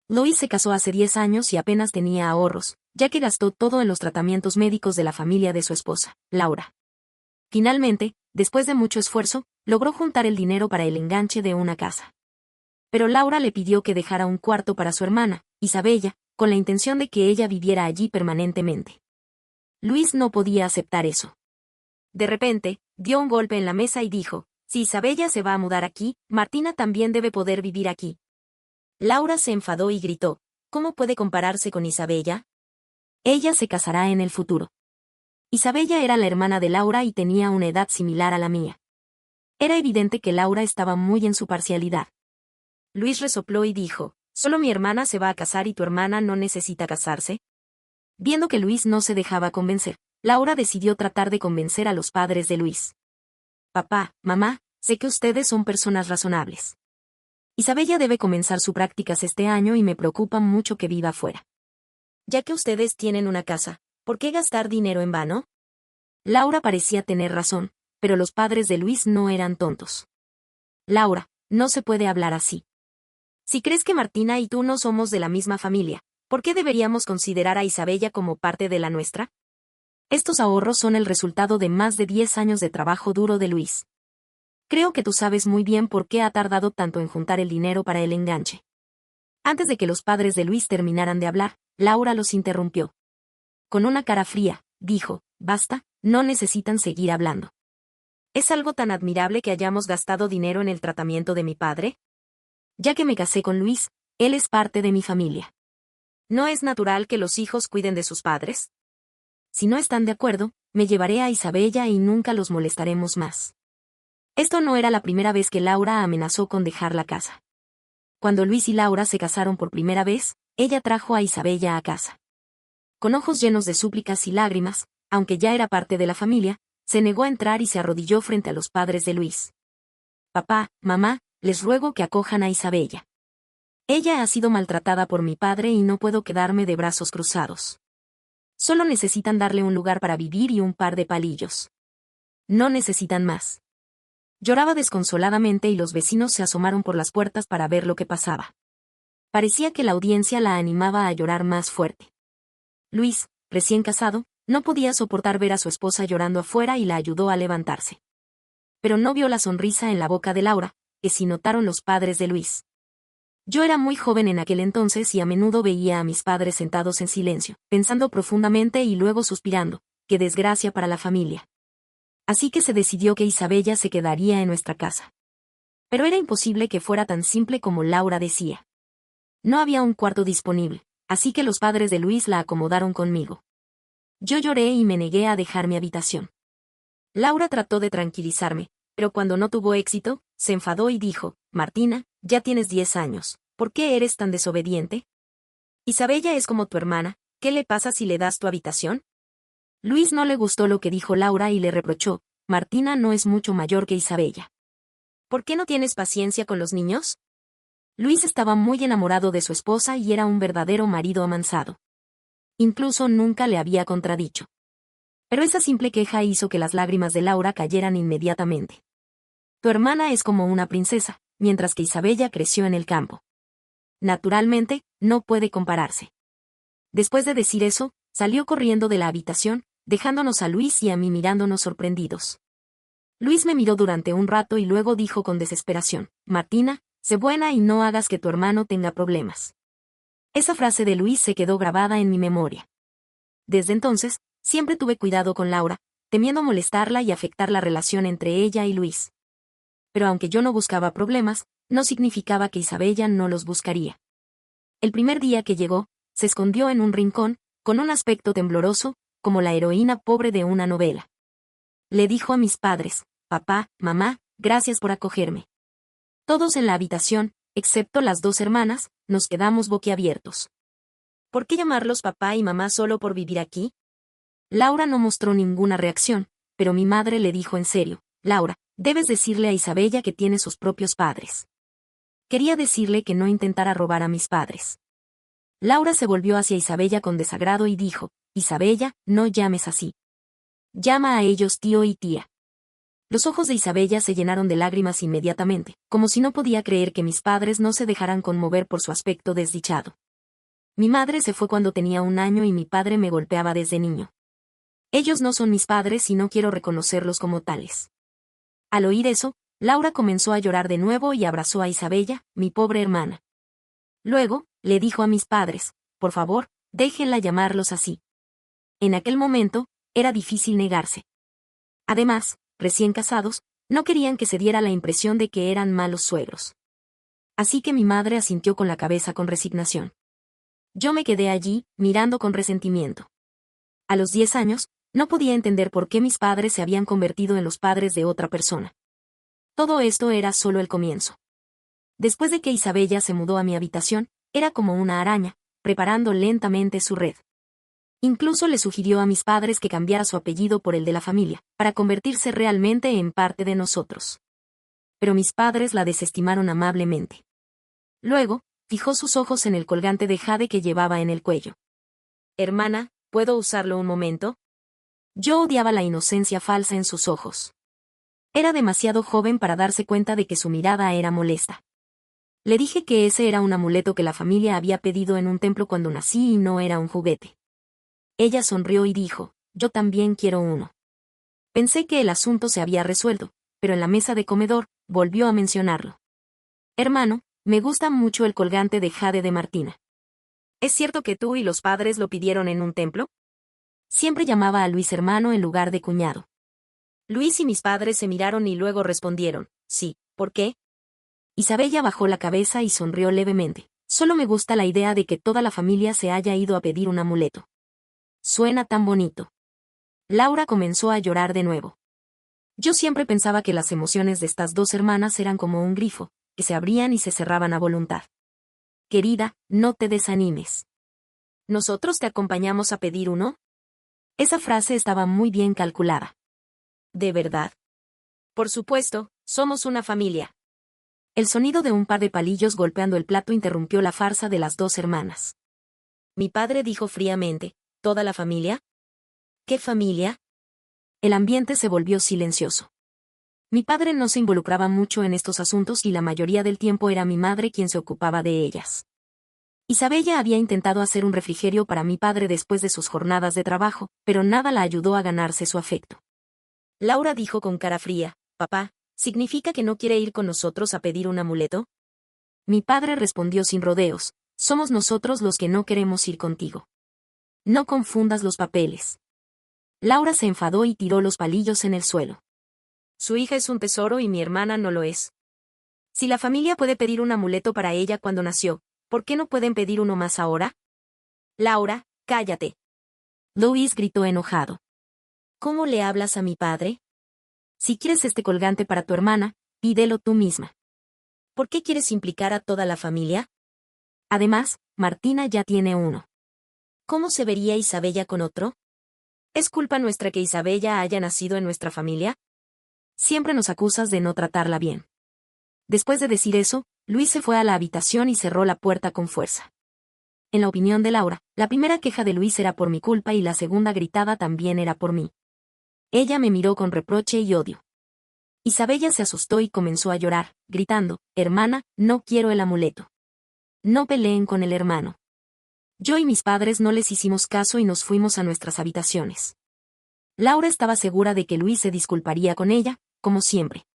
Luis se casó hace 10 años y apenas tenía ahorros, ya que gastó todo en los tratamientos médicos de la familia de su esposa, Laura. Finalmente, después de mucho esfuerzo, logró juntar el dinero para el enganche de una casa. Pero Laura le pidió que dejara un cuarto para su hermana, Isabella, con la intención de que ella viviera allí permanentemente. Luis no podía aceptar eso. De repente, dio un golpe en la mesa y dijo: si Isabella se va a mudar aquí, Martina también debe poder vivir aquí. Laura se enfadó y gritó: ¿cómo puede compararse con Isabella? Ella se casará en el futuro. Isabella era la hermana de Laura y tenía una edad similar a la mía. Era evidente que Laura estaba muy en su parcialidad. Luis resopló y dijo: ¿solo mi hermana se va a casar y tu hermana no necesita casarse? Viendo que Luis no se dejaba convencer, Laura decidió tratar de convencer a los padres de Luis. Papá, mamá, sé que ustedes son personas razonables. Isabella debe comenzar sus prácticas este año y me preocupa mucho que viva afuera. Ya que ustedes tienen una casa, ¿por qué gastar dinero en vano? Laura parecía tener razón, pero los padres de Luis no eran tontos. Laura, no se puede hablar así. Si crees que Martina y tú no somos de la misma familia, ¿por qué deberíamos considerar a Isabella como parte de la nuestra? Estos ahorros son el resultado de más de 10 años de trabajo duro de Luis. Creo que tú sabes muy bien por qué ha tardado tanto en juntar el dinero para el enganche. Antes de que los padres de Luis terminaran de hablar, Laura los interrumpió. Con una cara fría, dijo: basta, no necesitan seguir hablando. ¿Es algo tan admirable que hayamos gastado dinero en el tratamiento de mi padre? Ya que me casé con Luis, él es parte de mi familia. ¿No es natural que los hijos cuiden de sus padres? Si no están de acuerdo, me llevaré a Isabella y nunca los molestaremos más. Esto no era la primera vez que Laura amenazó con dejar la casa. Cuando Luis y Laura se casaron por primera vez, ella trajo a Isabella a casa. Con ojos llenos de súplicas y lágrimas, aunque ya era parte de la familia, se negó a entrar y se arrodilló frente a los padres de Luis. Papá, mamá, les ruego que acojan a Isabella. Ella ha sido maltratada por mi padre y no puedo quedarme de brazos cruzados. Solo necesitan darle un lugar para vivir y un par de palillos. No necesitan más. Lloraba desconsoladamente y los vecinos se asomaron por las puertas para ver lo que pasaba. Parecía que la audiencia la animaba a llorar más fuerte. Luis, recién casado, no podía soportar ver a su esposa llorando afuera y la ayudó a levantarse. Pero no vio la sonrisa en la boca de Laura, que sí notaron los padres de Luis. Yo era muy joven en aquel entonces y a menudo veía a mis padres sentados en silencio, pensando profundamente y luego suspirando: qué desgracia para la familia. Así que se decidió que Isabella se quedaría en nuestra casa. Pero era imposible que fuera tan simple como Laura decía. No había un cuarto disponible, así que los padres de Luis la acomodaron conmigo. Yo lloré y me negué a dejar mi habitación. Laura trató de tranquilizarme, pero cuando no tuvo éxito, se enfadó y dijo: Martina, ya tienes 10 años, ¿por qué eres tan desobediente? Isabella es como tu hermana, ¿qué le pasa si le das tu habitación? Luis no le gustó lo que dijo Laura y le reprochó: Martina no es mucho mayor que Isabella. ¿Por qué no tienes paciencia con los niños? Luis estaba muy enamorado de su esposa y era un verdadero marido amansado. Incluso nunca le había contradicho. Pero esa simple queja hizo que las lágrimas de Laura cayeran inmediatamente. Tu hermana es como una princesa, mientras que Isabella creció en el campo. Naturalmente, no puede compararse. Después de decir eso, salió corriendo de la habitación, dejándonos a Luis y a mí mirándonos sorprendidos. Luis me miró durante un rato y luego dijo con desesperación: Martina, sé buena y no hagas que tu hermano tenga problemas. Esa frase de Luis se quedó grabada en mi memoria. Desde entonces, siempre tuve cuidado con Laura, temiendo molestarla y afectar la relación entre ella y Luis. Pero aunque yo no buscaba problemas, no significaba que Isabella no los buscaría. El primer día que llegó, se escondió en un rincón, con un aspecto tembloroso, como la heroína pobre de una novela. Le dijo a mis padres: papá, mamá, gracias por acogerme. Todos en la habitación, excepto las dos hermanas, nos quedamos boquiabiertos. ¿Por qué llamarlos papá y mamá solo por vivir aquí? Laura no mostró ninguna reacción, pero mi madre le dijo en serio: Laura, debes decirle a Isabella que tiene sus propios padres. Quería decirle que no intentara robar a mis padres. Laura se volvió hacia Isabella con desagrado y dijo: Isabella, no llames así. Llama a ellos tío y tía. Los ojos de Isabella se llenaron de lágrimas inmediatamente, como si no podía creer que mis padres no se dejaran conmover por su aspecto desdichado. Mi madre se fue cuando tenía 1 año y mi padre me golpeaba desde niño. Ellos no son mis padres y no quiero reconocerlos como tales. Al oír eso, Laura comenzó a llorar de nuevo y abrazó a Isabella, mi pobre hermana. Luego, le dijo a mis padres, por favor, déjenla llamarlos así. En aquel momento, era difícil negarse. Además, recién casados, no querían que se diera la impresión de que eran malos suegros. Así que mi madre asintió con la cabeza con resignación. Yo me quedé allí, mirando con resentimiento. A los 10 años, no podía entender por qué mis padres se habían convertido en los padres de otra persona. Todo esto era solo el comienzo. Después de que Isabella se mudó a mi habitación, era como una araña, preparando lentamente su red. Incluso le sugirió a mis padres que cambiara su apellido por el de la familia, para convertirse realmente en parte de nosotros. Pero mis padres la desestimaron amablemente. Luego, fijó sus ojos en el colgante de jade que llevaba en el cuello. Hermana, ¿puedo usarlo un momento? Yo odiaba la inocencia falsa en sus ojos. Era demasiado joven para darse cuenta de que su mirada era molesta. Le dije que ese era un amuleto que la familia había pedido en un templo cuando nací y no era un juguete. Ella sonrió y dijo, yo también quiero uno. Pensé que el asunto se había resuelto, pero en la mesa de comedor, volvió a mencionarlo. Hermano, me gusta mucho el colgante de jade de Martina. ¿Es cierto que tú y los padres lo pidieron en un templo? Siempre llamaba a Luis hermano en lugar de cuñado. Luis y mis padres se miraron y luego respondieron, sí, ¿por qué? Isabella bajó la cabeza y sonrió levemente. Solo me gusta la idea de que toda la familia se haya ido a pedir un amuleto. Suena tan bonito. Laura comenzó a llorar de nuevo. Yo siempre pensaba que las emociones de estas dos hermanas eran como un grifo, que se abrían y se cerraban a voluntad. Querida, no te desanimes. ¿Nosotros te acompañamos a pedir uno? Esa frase estaba muy bien calculada. ¿De verdad? Por supuesto, somos una familia. El sonido de un par de palillos golpeando el plato interrumpió la farsa de las dos hermanas. Mi padre dijo fríamente, ¿toda la familia? ¿Qué familia? El ambiente se volvió silencioso. Mi padre no se involucraba mucho en estos asuntos y la mayoría del tiempo era mi madre quien se ocupaba de ellas. Isabella había intentado hacer un refrigerio para mi padre después de sus jornadas de trabajo, pero nada la ayudó a ganarse su afecto. Laura dijo con cara fría, papá, ¿significa que no quiere ir con nosotros a pedir un amuleto? Mi padre respondió sin rodeos, somos nosotros los que no queremos ir contigo. No confundas los papeles. Laura se enfadó y tiró los palillos en el suelo. Su hija es un tesoro y mi hermana no lo es. Si la familia puede pedir un amuleto para ella cuando nació, ¿por qué no pueden pedir uno más ahora? Laura, cállate. Luis gritó enojado. ¿Cómo le hablas a mi padre? Si quieres este colgante para tu hermana, pídelo tú misma. ¿Por qué quieres implicar a toda la familia? Además, Martina ya tiene uno. ¿Cómo se vería Isabella con otro? ¿Es culpa nuestra que Isabella haya nacido en nuestra familia? Siempre nos acusas de no tratarla bien. Después de decir eso, Luis se fue a la habitación y cerró la puerta con fuerza. En la opinión de Laura, la primera queja de Luis era por mi culpa y la segunda gritada también era por mí. Ella me miró con reproche y odio. Isabella se asustó y comenzó a llorar, gritando, hermana, no quiero el amuleto. No peleen con el hermano. Yo y mis padres no les hicimos caso y nos fuimos a nuestras habitaciones. Laura estaba segura de que Luis se disculparía con ella, como siempre.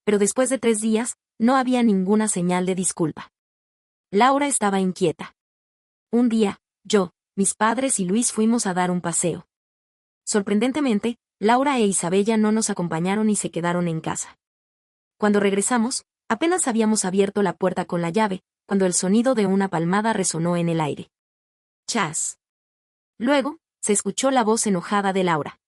Pero después de 3 días, no había ninguna señal de disculpa. Laura estaba inquieta. Un día, yo, mis padres y Luis fuimos a dar un paseo. Sorprendentemente, Laura e Isabella no nos acompañaron y se quedaron en casa. Cuando regresamos, apenas habíamos abierto la puerta con la llave, cuando el sonido de una palmada resonó en el aire. ¡Chas! Luego, se escuchó la voz enojada de Laura.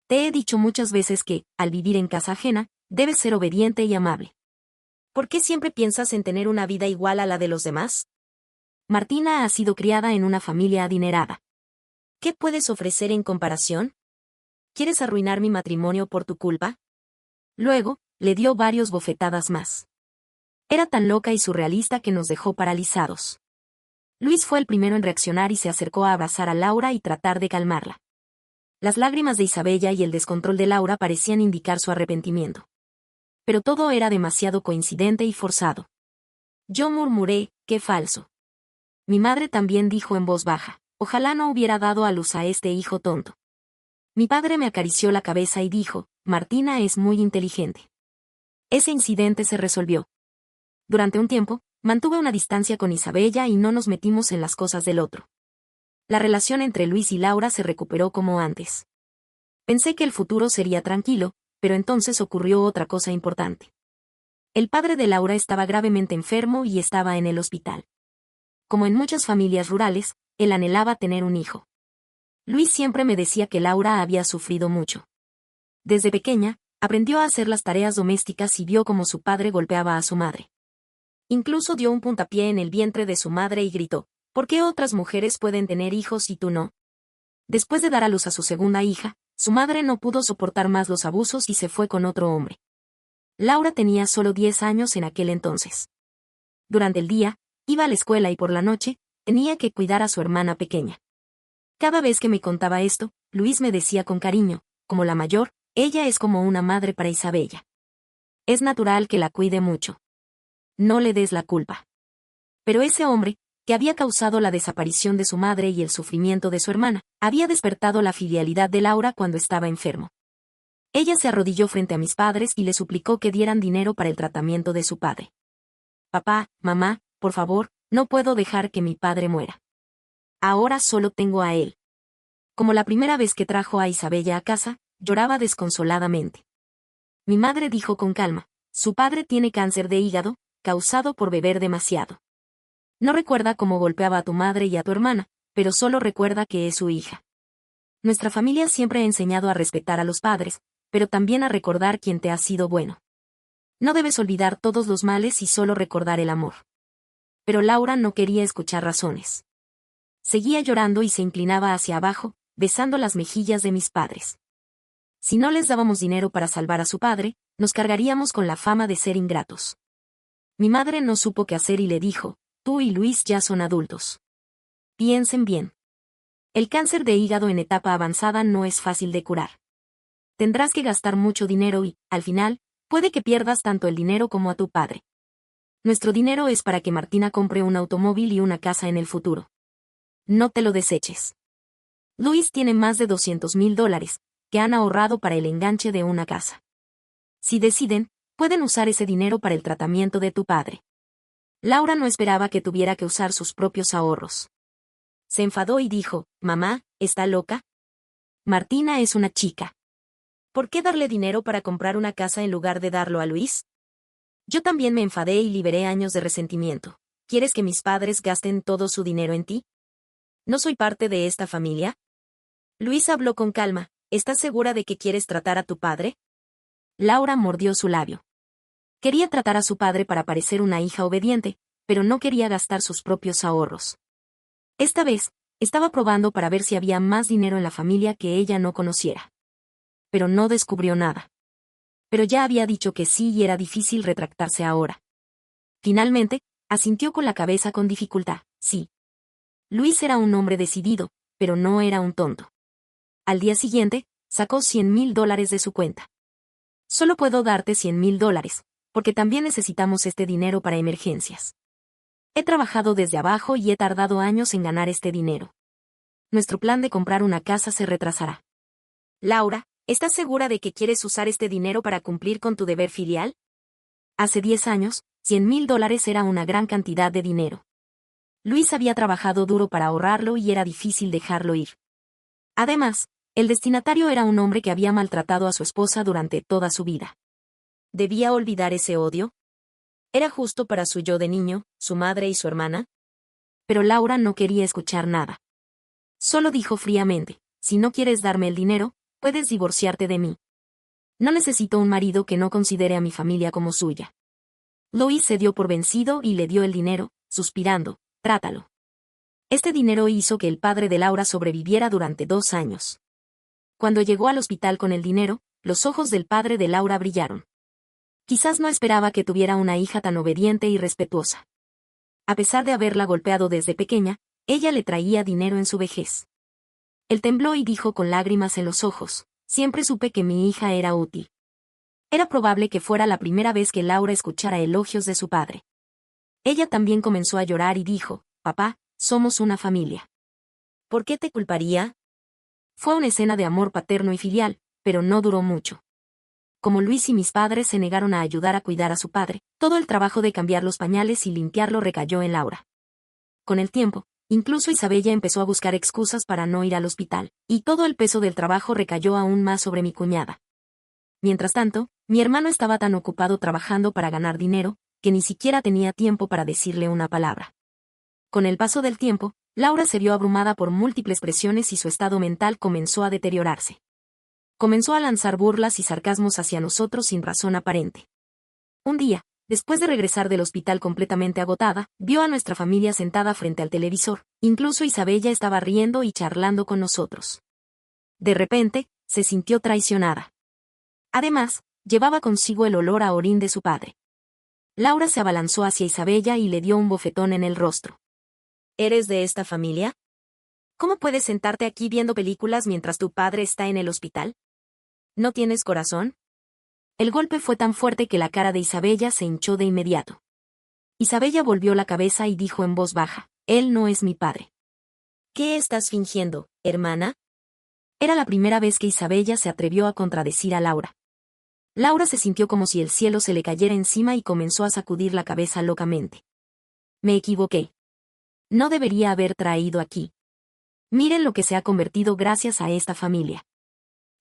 Te he dicho muchas veces que, al vivir en casa ajena, debes ser obediente y amable. ¿Por qué siempre piensas en tener una vida igual a la de los demás? Martina ha sido criada en una familia adinerada. ¿Qué puedes ofrecer en comparación? ¿Quieres arruinar mi matrimonio por tu culpa? Luego, le dio varias bofetadas más. Era tan loca y surrealista que nos dejó paralizados. Luis fue el primero en reaccionar y se acercó a abrazar a Laura y tratar de calmarla. Las lágrimas de Isabella y el descontrol de Laura parecían indicar su arrepentimiento. Pero todo era demasiado coincidente y forzado. Yo murmuré, qué falso. Mi madre también dijo en voz baja, ojalá no hubiera dado a luz a este hijo tonto. Mi padre me acarició la cabeza y dijo, Martina es muy inteligente. Ese incidente se resolvió. Durante un tiempo, mantuve una distancia con Isabella y no nos metimos en las cosas del otro. La relación entre Luis y Laura se recuperó como antes. Pensé que el futuro sería tranquilo, pero entonces ocurrió otra cosa importante. El padre de Laura estaba gravemente enfermo y estaba en el hospital. Como en muchas familias rurales, él anhelaba tener un hijo. Luis siempre me decía que Laura había sufrido mucho. Desde pequeña, aprendió a hacer las tareas domésticas y vio cómo su padre golpeaba a su madre. Incluso dio un puntapié en el vientre de su madre y gritó, ¿por qué otras mujeres pueden tener hijos y tú no? Después de dar a luz a su segunda hija, su madre no pudo soportar más los abusos y se fue con otro hombre. Laura tenía solo 10 años en aquel entonces. Durante el día, iba a la escuela y por la noche, tenía que cuidar a su hermana pequeña. Cada vez que me contaba esto, Luis me decía con cariño, como la mayor, ella es como una madre para Isabella. Es natural que la cuide mucho. No le des la culpa. Pero ese hombre, que había causado la desaparición de su madre y el sufrimiento de su hermana, había despertado la filialidad de Laura cuando estaba enfermo. Ella se arrodilló frente a mis padres y le suplicó que dieran dinero para el tratamiento de su padre. Papá, mamá, por favor, no puedo dejar que mi padre muera. Ahora solo tengo a él. Como la primera vez que trajo a Isabella a casa, lloraba desconsoladamente. Mi madre dijo con calma, su padre tiene cáncer de hígado, causado por beber demasiado. No recuerda cómo golpeaba a tu madre y a tu hermana, pero solo recuerda que es su hija. Nuestra familia siempre ha enseñado a respetar a los padres, pero también a recordar quién te ha sido bueno. No debes olvidar todos los males y solo recordar el amor. Pero Laura no quería escuchar razones. Seguía llorando y se inclinaba hacia abajo, besando las mejillas de mis padres. Si no les dábamos dinero para salvar a su padre, nos cargaríamos con la fama de ser ingratos. Mi madre no supo qué hacer y le dijo, tú y Luis ya son adultos. Piensen bien. El cáncer de hígado en etapa avanzada no es fácil de curar. Tendrás que gastar mucho dinero y, al final, puede que pierdas tanto el dinero como a tu padre. Nuestro dinero es para que Martina compre un automóvil y una casa en el futuro. No te lo deseches. Luis tiene más de $200,000, que han ahorrado para el enganche de una casa. Si deciden, pueden usar ese dinero para el tratamiento de tu padre. Laura no esperaba que tuviera que usar sus propios ahorros. Se enfadó y dijo, mamá, ¿está loca? Martina es una chica. ¿Por qué darle dinero para comprar una casa en lugar de darlo a Luis? Yo también me enfadé y liberé años de resentimiento. ¿Quieres que mis padres gasten todo su dinero en ti? ¿No soy parte de esta familia? Luis habló con calma, ¿estás segura de que quieres tratar a tu padre? Laura mordió su labio. Quería tratar a su padre para parecer una hija obediente, pero no quería gastar sus propios ahorros. Esta vez, estaba probando para ver si había más dinero en la familia que ella no conociera. Pero no descubrió nada. Pero ya había dicho que sí y era difícil retractarse ahora. Finalmente, asintió con la cabeza con dificultad, sí. Luis era un hombre decidido, pero no era un tonto. Al día siguiente, sacó $100,000 de su cuenta. Solo puedo darte $100,000, porque también necesitamos este dinero para emergencias. He trabajado desde abajo y he tardado años en ganar este dinero. Nuestro plan de comprar una casa se retrasará. Laura, ¿estás segura de que quieres usar este dinero para cumplir con tu deber filial? Hace 10 años, $100,000 era una gran cantidad de dinero. Luis había trabajado duro para ahorrarlo y era difícil dejarlo ir. Además, el destinatario era un hombre que había maltratado a su esposa durante toda su vida. ¿Debía olvidar ese odio? ¿Era justo para su yo de niño, su madre y su hermana? Pero Laura no quería escuchar nada. Solo dijo fríamente, si no quieres darme el dinero, puedes divorciarte de mí. No necesito un marido que no considere a mi familia como suya. Luis se dio por vencido y le dio el dinero, suspirando, trátalo. Este dinero hizo que el padre de Laura sobreviviera durante 2 años. Cuando llegó al hospital con el dinero, los ojos del padre de Laura brillaron. Quizás no esperaba que tuviera una hija tan obediente y respetuosa. A pesar de haberla golpeado desde pequeña, ella le traía dinero en su vejez. Él tembló y dijo con lágrimas en los ojos, siempre supe que mi hija era útil. Era probable que fuera la primera vez que Laura escuchara elogios de su padre. Ella también comenzó a llorar y dijo, papá, somos una familia. ¿Por qué te culparía? Fue una escena de amor paterno y filial, pero no duró mucho. Como Luis y mis padres se negaron a ayudar a cuidar a su padre, todo el trabajo de cambiar los pañales y limpiarlo recayó en Laura. Con el tiempo, incluso Isabella empezó a buscar excusas para no ir al hospital, y todo el peso del trabajo recayó aún más sobre mi cuñada. Mientras tanto, mi hermano estaba tan ocupado trabajando para ganar dinero, que ni siquiera tenía tiempo para decirle una palabra. Con el paso del tiempo, Laura se vio abrumada por múltiples presiones y su estado mental comenzó a deteriorarse. Comenzó a lanzar burlas y sarcasmos hacia nosotros sin razón aparente. Un día, después de regresar del hospital completamente agotada, vio a nuestra familia sentada frente al televisor, incluso Isabella estaba riendo y charlando con nosotros. De repente, se sintió traicionada. Además, llevaba consigo el olor a orín de su padre. Laura se abalanzó hacia Isabella y le dio un bofetón en el rostro. ¿Eres de esta familia? ¿Cómo puedes sentarte aquí viendo películas mientras tu padre está en el hospital? ¿No tienes corazón? El golpe fue tan fuerte que la cara de Isabella se hinchó de inmediato. Isabella volvió la cabeza y dijo en voz baja, él no es mi padre. ¿Qué estás fingiendo, hermana? Era la primera vez que Isabella se atrevió a contradecir a Laura. Laura se sintió como si el cielo se le cayera encima y comenzó a sacudir la cabeza locamente. Me equivoqué. No debería haber traído aquí. Miren lo que se ha convertido gracias a esta familia.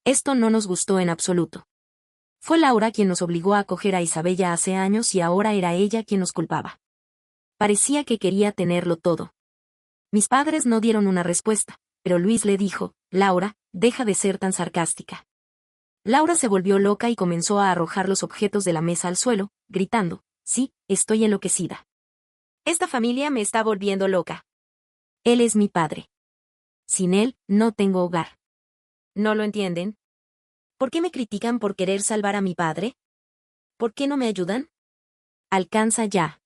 Esto no nos gustó en absoluto. Fue Laura quien nos obligó a acoger a Isabella hace años y ahora era ella quien nos culpaba. Parecía que quería tenerlo todo. Mis padres no dieron una respuesta, pero Luis le dijo, Laura, deja de ser tan sarcástica. Laura se volvió loca y comenzó a arrojar los objetos de la mesa al suelo, gritando, sí, estoy enloquecida. Esta familia me está volviendo loca. Él es mi padre. Sin él, no tengo hogar. ¿No lo entienden? ¿Por qué me critican por querer salvar a mi padre? ¿Por qué no me ayudan? Alcanza ya.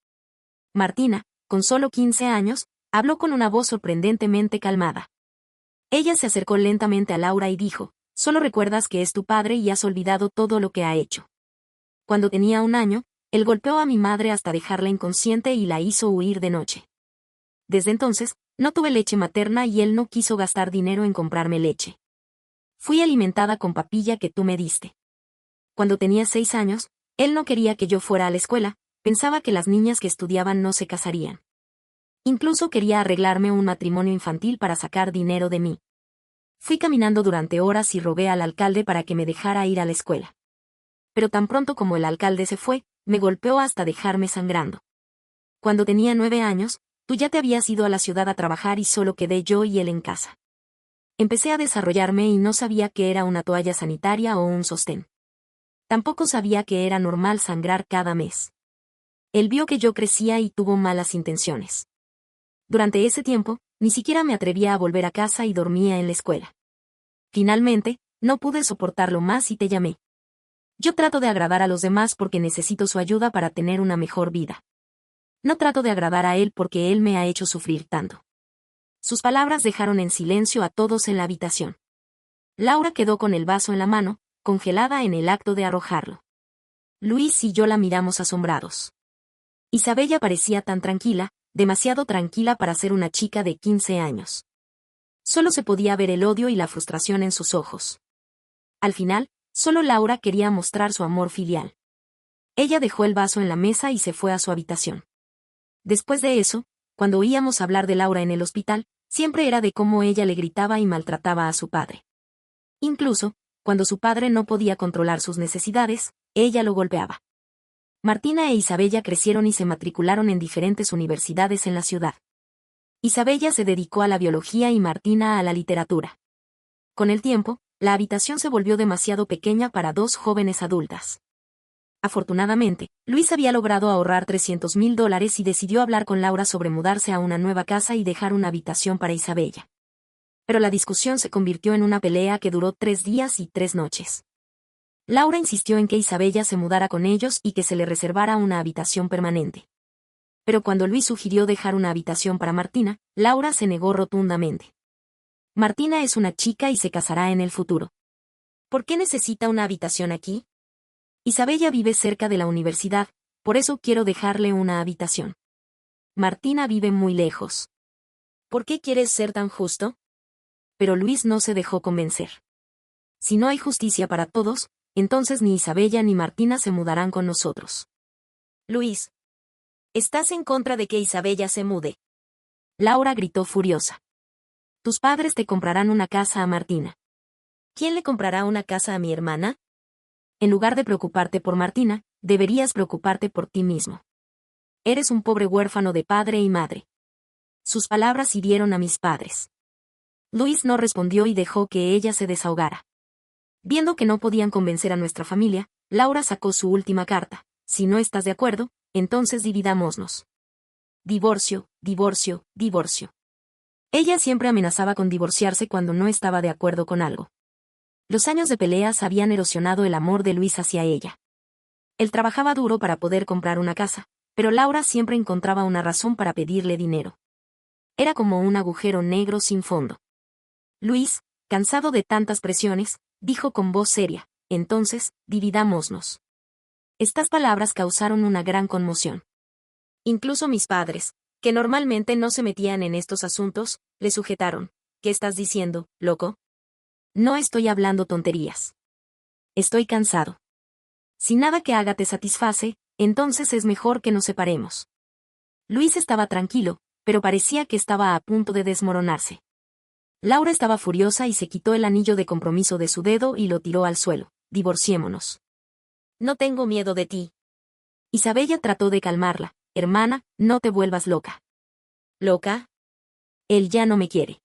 Martina, con solo 15 años, habló con una voz sorprendentemente calmada. Ella se acercó lentamente a Laura y dijo, solo recuerdas que es tu padre y has olvidado todo lo que ha hecho. Cuando tenía 1 año, él golpeó a mi madre hasta dejarla inconsciente y la hizo huir de noche. Desde entonces, no tuve leche materna y él no quiso gastar dinero en comprarme leche. Fui alimentada con papilla que tú me diste. Cuando tenía 6 años, él no quería que yo fuera a la escuela, pensaba que las niñas que estudiaban no se casarían. Incluso quería arreglarme un matrimonio infantil para sacar dinero de mí. Fui caminando durante horas y rogué al alcalde para que me dejara ir a la escuela. Pero tan pronto como el alcalde se fue, me golpeó hasta dejarme sangrando. Cuando tenía 9 años, tú ya te habías ido a la ciudad a trabajar y solo quedé yo y él en casa. Empecé a desarrollarme y no sabía qué era una toalla sanitaria o un sostén. Tampoco sabía que era normal sangrar cada mes. Él vio que yo crecía y tuvo malas intenciones. Durante ese tiempo, ni siquiera me atrevía a volver a casa y dormía en la escuela. Finalmente, no pude soportarlo más y te llamé. Yo trato de agradar a los demás porque necesito su ayuda para tener una mejor vida. No trato de agradar a él porque él me ha hecho sufrir tanto. Sus palabras dejaron en silencio a todos en la habitación. Laura quedó con el vaso en la mano, congelada en el acto de arrojarlo. Luis y yo la miramos asombrados. Isabella parecía tan tranquila, demasiado tranquila para ser una chica de 15 años. Solo se podía ver el odio y la frustración en sus ojos. Al final, solo Laura quería mostrar su amor filial. Ella dejó el vaso en la mesa y se fue a su habitación. Después de eso, cuando oíamos hablar de Laura en el hospital, siempre era de cómo ella le gritaba y maltrataba a su padre. Incluso, cuando su padre no podía controlar sus necesidades, ella lo golpeaba. Martina e Isabella crecieron y se matricularon en diferentes universidades en la ciudad. Isabella se dedicó a la biología y Martina a la literatura. Con el tiempo, la habitación se volvió demasiado pequeña para 2 jóvenes adultas. Afortunadamente, Luis había logrado ahorrar $300,000 y decidió hablar con Laura sobre mudarse a una nueva casa y dejar una habitación para Isabella. Pero la discusión se convirtió en una pelea que duró 3 días y 3 noches. Laura insistió en que Isabella se mudara con ellos y que se le reservara una habitación permanente. Pero cuando Luis sugirió dejar una habitación para Martina, Laura se negó rotundamente. Martina es una chica y se casará en el futuro. ¿Por qué necesita una habitación aquí? Isabella vive cerca de la universidad, por eso quiero dejarle una habitación. Martina vive muy lejos. ¿Por qué quieres ser tan justo? Pero Luis no se dejó convencer. Si no hay justicia para todos, entonces ni Isabella ni Martina se mudarán con nosotros. Luis, ¿estás en contra de que Isabella se mude? Laura gritó furiosa. Tus padres te comprarán una casa a Martina. ¿Quién le comprará una casa a mi hermana? En lugar de preocuparte por Martina, deberías preocuparte por ti mismo. Eres un pobre huérfano de padre y madre. Sus palabras hirieron a mis padres. Luis no respondió y dejó que ella se desahogara. Viendo que no podían convencer a nuestra familia, Laura sacó su última carta. Si no estás de acuerdo, entonces dividámonos. Divorcio, divorcio, divorcio. Ella siempre amenazaba con divorciarse cuando no estaba de acuerdo con algo. Los años de peleas habían erosionado el amor de Luis hacia ella. Él trabajaba duro para poder comprar una casa, pero Laura siempre encontraba una razón para pedirle dinero. Era como un agujero negro sin fondo. Luis, cansado de tantas presiones, dijo con voz seria, entonces, dividámonos. Estas palabras causaron una gran conmoción. Incluso mis padres, que normalmente no se metían en estos asuntos, le sujetaron. ¿Qué estás diciendo, loco? No estoy hablando tonterías. Estoy cansado. Si nada que haga te satisface, entonces es mejor que nos separemos. Luis estaba tranquilo, pero parecía que estaba a punto de desmoronarse. Laura estaba furiosa y se quitó el anillo de compromiso de su dedo y lo tiró al suelo. Divorciémonos. No tengo miedo de ti. Isabella trató de calmarla. Hermana, no te vuelvas loca. ¿Loca? Él ya no me quiere.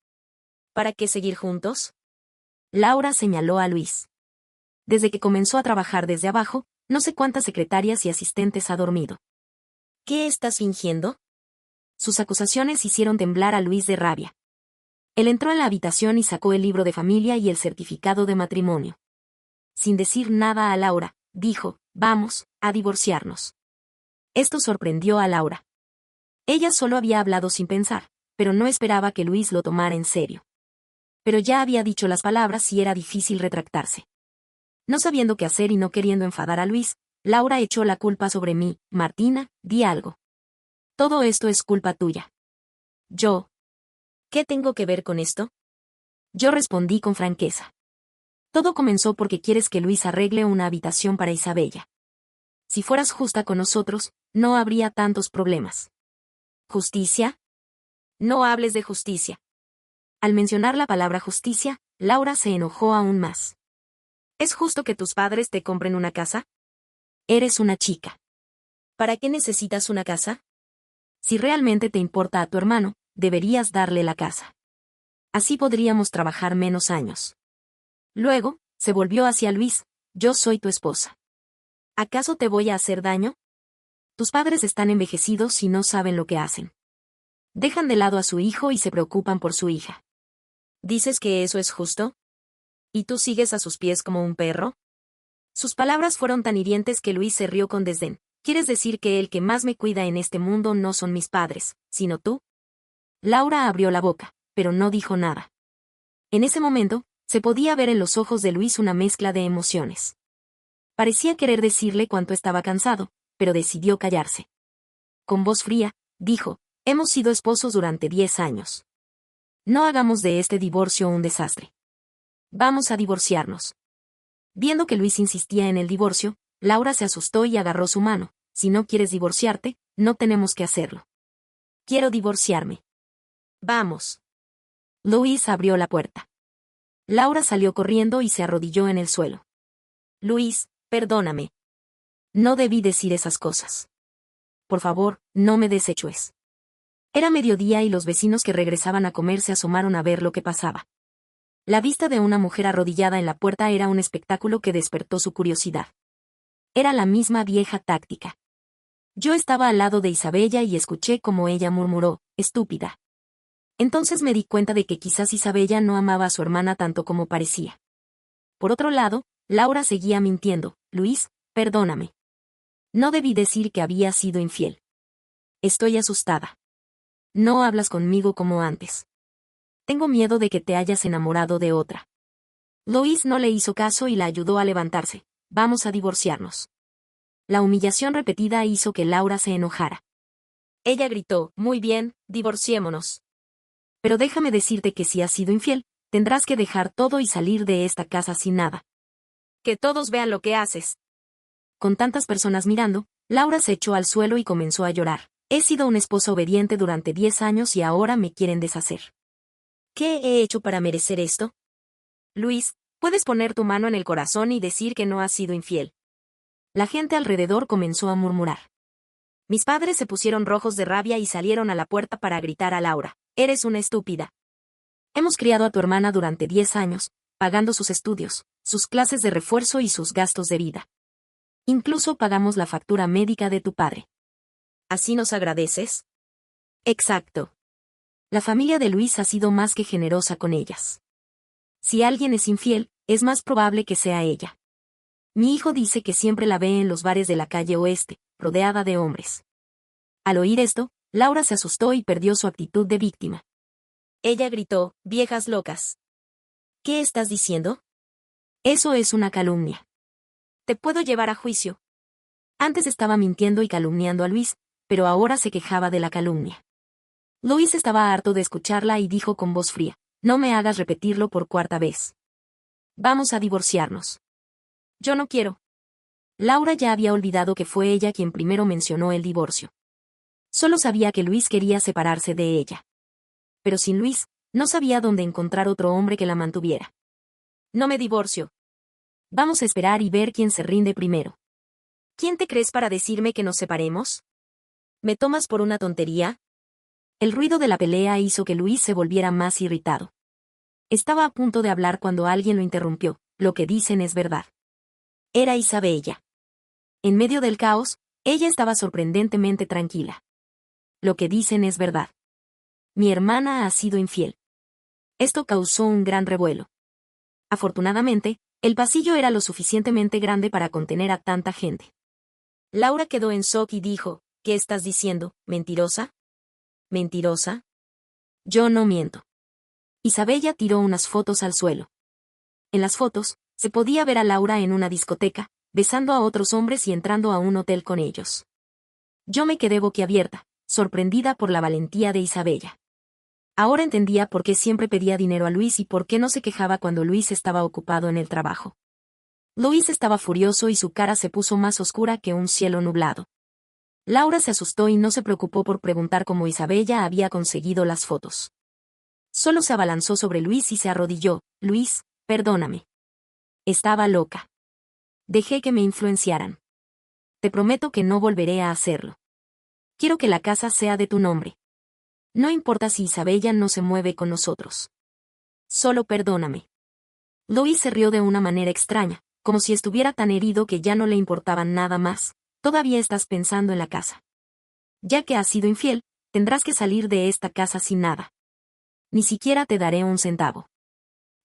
¿Para qué seguir juntos? Laura señaló a Luis. Desde que comenzó a trabajar desde abajo, no sé cuántas secretarias y asistentes ha dormido. ¿Qué estás fingiendo? Sus acusaciones hicieron temblar a Luis de rabia. Él entró en la habitación y sacó el libro de familia y el certificado de matrimonio. Sin decir nada a Laura, dijo, vamos, a divorciarnos. Esto sorprendió a Laura. Ella solo había hablado sin pensar, pero no esperaba que Luis lo tomara en serio. Pero ya había dicho las palabras y era difícil retractarse. No sabiendo qué hacer y no queriendo enfadar a Luis, Laura echó la culpa sobre mí. Martina, di algo. Todo esto es culpa tuya. Yo. ¿Qué tengo que ver con esto? Yo respondí con franqueza. Todo comenzó porque quieres que Luis arregle una habitación para Isabella. Si fueras justa con nosotros, no habría tantos problemas. ¿Justicia? No hables de justicia. Al mencionar la palabra justicia, Laura se enojó aún más. ¿Es justo que tus padres te compren una casa? Eres una chica. ¿Para qué necesitas una casa? Si realmente te importa a tu hermano, deberías darle la casa. Así podríamos trabajar menos años. Luego, se volvió hacia Luis, yo soy tu esposa. ¿Acaso te voy a hacer daño? Tus padres están envejecidos y no saben lo que hacen. Dejan de lado a su hijo y se preocupan por su hija. ¿Dices que eso es justo? ¿Y tú sigues a sus pies como un perro? Sus palabras fueron tan hirientes que Luis se rió con desdén. ¿Quieres decir que el que más me cuida en este mundo no son mis padres, sino tú? Laura abrió la boca, pero no dijo nada. En ese momento, se podía ver en los ojos de Luis una mezcla de emociones. Parecía querer decirle cuánto estaba cansado, pero decidió callarse. Con voz fría, dijo, hemos sido esposos durante 10 años. No hagamos de este divorcio un desastre. Vamos a divorciarnos. Viendo que Luis insistía en el divorcio, Laura se asustó y agarró su mano. Si no quieres divorciarte, no tenemos que hacerlo. Quiero divorciarme. Vamos. Luis abrió la puerta. Laura salió corriendo y se arrodilló en el suelo. Luis, perdóname. No debí decir esas cosas. Por favor, no me deseches. Era mediodía y los vecinos que regresaban a comer se asomaron a ver lo que pasaba. La vista de una mujer arrodillada en la puerta era un espectáculo que despertó su curiosidad. Era la misma vieja táctica. Yo estaba al lado de Isabella y escuché cómo ella murmuró, estúpida. Entonces me di cuenta de que quizás Isabella no amaba a su hermana tanto como parecía. Por otro lado, Laura seguía mintiendo, Luis, perdóname. No debí decir que había sido infiel. Estoy asustada. No hablas conmigo como antes. Tengo miedo de que te hayas enamorado de otra. Lois no le hizo caso y la ayudó a levantarse. Vamos a divorciarnos. La humillación repetida hizo que Laura se enojara. Ella gritó, muy bien, divorciémonos. Pero déjame decirte que si has sido infiel, tendrás que dejar todo y salir de esta casa sin nada. Que todos vean lo que haces. Con tantas personas mirando, Laura se echó al suelo y comenzó a llorar. He sido una esposa obediente durante 10 años y ahora me quieren deshacer. ¿Qué he hecho para merecer esto? Luis, puedes poner tu mano en el corazón y decir que no has sido infiel. La gente alrededor comenzó a murmurar. Mis padres se pusieron rojos de rabia y salieron a la puerta para gritar a Laura. Eres una estúpida. Hemos criado a tu hermana durante 10 años, pagando sus estudios, sus clases de refuerzo y sus gastos de vida. Incluso pagamos la factura médica de tu padre. ¿Así nos agradeces? Exacto. La familia de Luis ha sido más que generosa con ellas. Si alguien es infiel, es más probable que sea ella. Mi hijo dice que siempre la ve en los bares de la calle oeste, rodeada de hombres. Al oír esto, Laura se asustó y perdió su actitud de víctima. Ella gritó, viejas locas. ¿Qué estás diciendo? Eso es una calumnia. Te puedo llevar a juicio. Antes estaba mintiendo y calumniando a Luis, pero ahora se quejaba de la calumnia. Luis estaba harto de escucharla y dijo con voz fría, no me hagas repetirlo por cuarta vez. Vamos a divorciarnos. Yo no quiero. Laura ya había olvidado que fue ella quien primero mencionó el divorcio. Solo sabía que Luis quería separarse de ella. Pero sin Luis, no sabía dónde encontrar otro hombre que la mantuviera. No me divorcio. Vamos a esperar y ver quién se rinde primero. ¿Quién te crees para decirme que nos separemos? ¿Me tomas por una tontería? El ruido de la pelea hizo que Luis se volviera más irritado. Estaba a punto de hablar cuando alguien lo interrumpió. Lo que dicen es verdad. Era Isabella. En medio del caos, ella estaba sorprendentemente tranquila. Lo que dicen es verdad. Mi hermana ha sido infiel. Esto causó un gran revuelo. Afortunadamente, el pasillo era lo suficientemente grande para contener a tanta gente. Laura quedó en shock y dijo, ¿qué estás diciendo, mentirosa? ¿Mentirosa? Yo no miento. Isabella tiró unas fotos al suelo. En las fotos, se podía ver a Laura en una discoteca, besando a otros hombres y entrando a un hotel con ellos. Yo me quedé boquiabierta, sorprendida por la valentía de Isabella. Ahora entendía por qué siempre pedía dinero a Luis y por qué no se quejaba cuando Luis estaba ocupado en el trabajo. Luis estaba furioso y su cara se puso más oscura que un cielo nublado. Laura se asustó y no se preocupó por preguntar cómo Isabella había conseguido las fotos. Solo se abalanzó sobre Luis y se arrodilló. Luis, perdóname. Estaba loca. Dejé que me influenciaran. Te prometo que no volveré a hacerlo. Quiero que la casa sea de tu nombre. No importa si Isabella no se mueve con nosotros. Solo perdóname. Luis se rió de una manera extraña, como si estuviera tan herido que ya no le importaba nada más. Todavía estás pensando en la casa. Ya que has sido infiel, tendrás que salir de esta casa sin nada. Ni siquiera te daré un centavo.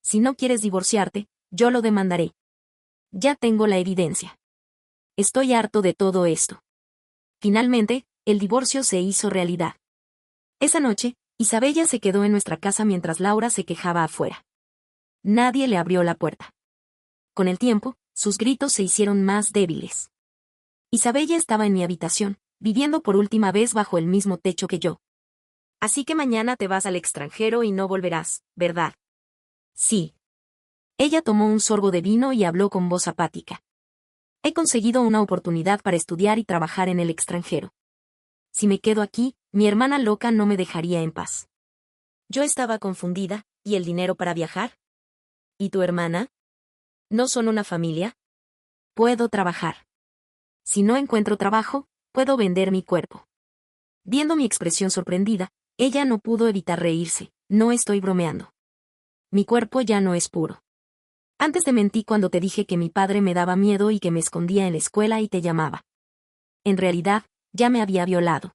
Si no quieres divorciarte, yo lo demandaré. Ya tengo la evidencia. Estoy harto de todo esto. Finalmente, el divorcio se hizo realidad. Esa noche, Isabella se quedó en nuestra casa mientras Laura se quejaba afuera. Nadie le abrió la puerta. Con el tiempo, sus gritos se hicieron más débiles. Isabella estaba en mi habitación, viviendo por última vez bajo el mismo techo que yo. Así que mañana te vas al extranjero y no volverás, ¿verdad? Sí. Ella tomó un sorbo de vino y habló con voz apática. He conseguido una oportunidad para estudiar y trabajar en el extranjero. Si me quedo aquí, mi hermana loca no me dejaría en paz. Yo estaba confundida, ¿y el dinero para viajar? ¿Y tu hermana? ¿No son una familia? Puedo trabajar. Si no encuentro trabajo, puedo vender mi cuerpo. Viendo mi expresión sorprendida, ella no pudo evitar reírse. No estoy bromeando. Mi cuerpo ya no es puro. Antes te mentí cuando te dije que mi padre me daba miedo y que me escondía en la escuela y te llamaba. En realidad, ya me había violado.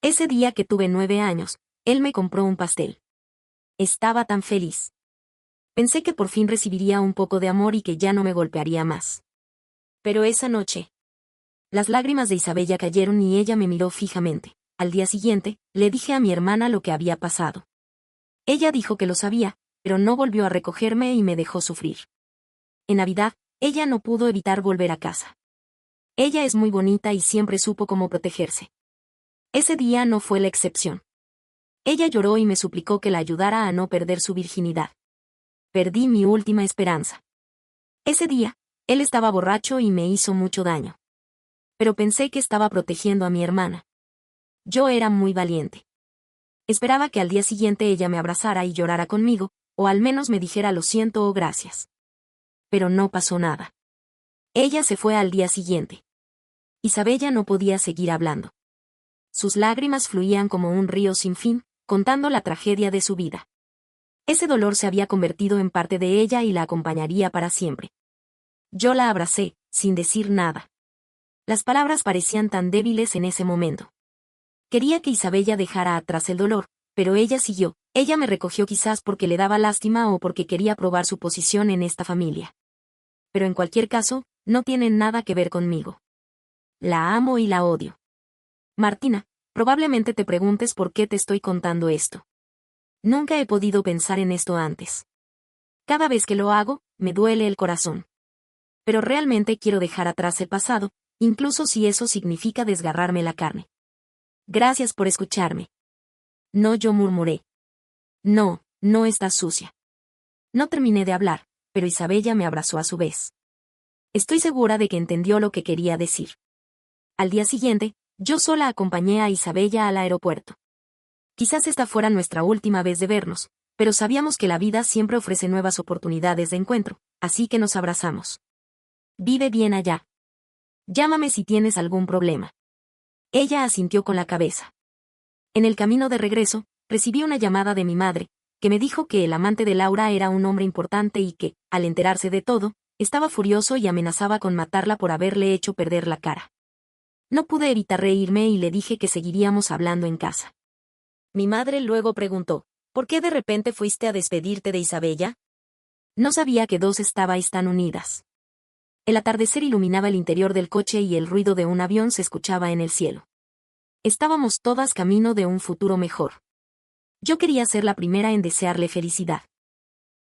Ese día que tuve 9 años, él me compró un pastel. Estaba tan feliz. Pensé que por fin recibiría un poco de amor y que ya no me golpearía más. Pero esa noche, las lágrimas de Isabella cayeron y ella me miró fijamente. Al día siguiente, le dije a mi hermana lo que había pasado. Ella dijo que lo sabía, pero no volvió a recogerme y me dejó sufrir. En Navidad, ella no pudo evitar volver a casa. Ella es muy bonita y siempre supo cómo protegerse. Ese día no fue la excepción. Ella lloró y me suplicó que la ayudara a no perder su virginidad. Perdí mi última esperanza. Ese día, él estaba borracho y me hizo mucho daño. Pero pensé que estaba protegiendo a mi hermana. Yo era muy valiente. Esperaba que al día siguiente ella me abrazara y llorara conmigo, o al menos me dijera lo siento o gracias. Pero no pasó nada. Ella se fue al día siguiente. Isabella no podía seguir hablando. Sus lágrimas fluían como un río sin fin, contando la tragedia de su vida. Ese dolor se había convertido en parte de ella y la acompañaría para siempre. Yo la abracé, sin decir nada. Las palabras parecían tan débiles en ese momento. Quería que Isabella dejara atrás el dolor, pero ella siguió. Ella me recogió quizás porque le daba lástima o porque quería probar su posición en esta familia. Pero en cualquier caso, no tiene nada que ver conmigo. La amo y la odio. Martina, probablemente te preguntes por qué te estoy contando esto. Nunca he podido pensar en esto antes. Cada vez que lo hago, me duele el corazón. Pero realmente quiero dejar atrás el pasado, incluso si eso significa desgarrarme la carne. Gracias por escucharme. No, yo murmuré. No, no estás sucia. No terminé de hablar, pero Isabella me abrazó a su vez. Estoy segura de que entendió lo que quería decir. Al día siguiente, yo sola acompañé a Isabella al aeropuerto. Quizás esta fuera nuestra última vez de vernos, pero sabíamos que la vida siempre ofrece nuevas oportunidades de encuentro, así que nos abrazamos. Vive bien allá. Llámame si tienes algún problema. Ella asintió con la cabeza. En el camino de regreso, recibí una llamada de mi madre, que me dijo que el amante de Laura era un hombre importante y que, al enterarse de todo, estaba furioso y amenazaba con matarla por haberle hecho perder la cara. No pude evitar reírme y le dije que seguiríamos hablando en casa. Mi madre luego preguntó, ¿por qué de repente fuiste a despedirte de Isabella? No sabía que dos estabais tan unidas. El atardecer iluminaba el interior del coche y el ruido de un avión se escuchaba en el cielo. Estábamos todas camino de un futuro mejor. Yo quería ser la primera en desearle felicidad.